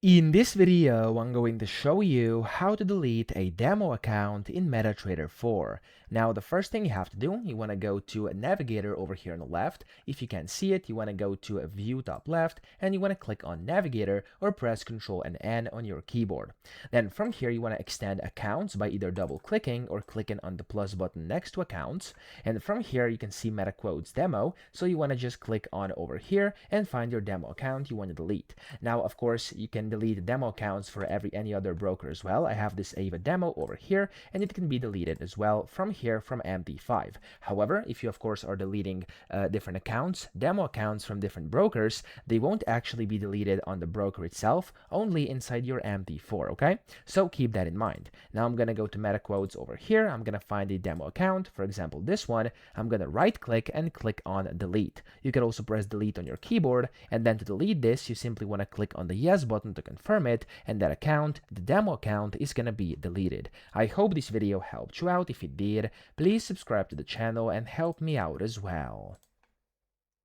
In this video, I'm going to show you how to delete a demo account in MetaTrader 4. Now, the first thing you have to do, you want to go to a navigator over here on the left. If you can't see it, you want to go to a view top left, and you want to click on navigator or press Ctrl and N on your keyboard. Then from here, you want to extend accounts by either double clicking or clicking on the plus button next to accounts. And from here, you can see MetaQuotes demo. So you want to just click on over here and find your demo account you want to delete. Now, of course, you can delete demo accounts for any other broker as well. I have this Ava demo over here, and it can be deleted as well from here from MT5. However, if you of course are deleting different accounts, demo accounts from different brokers, they won't actually be deleted on the broker itself, only inside your MT4. Okay, so keep that in mind. Now I'm gonna go to MetaQuotes over here. I'm gonna find a demo account, for example this one. I'm gonna right click and click on delete. You can also press delete on your keyboard, and then to delete this, you simply want to click on the yes button to confirm it, and that account, the demo account, is gonna be deleted. I hope this video helped you out. If it did, please subscribe to the channel and help me out as well.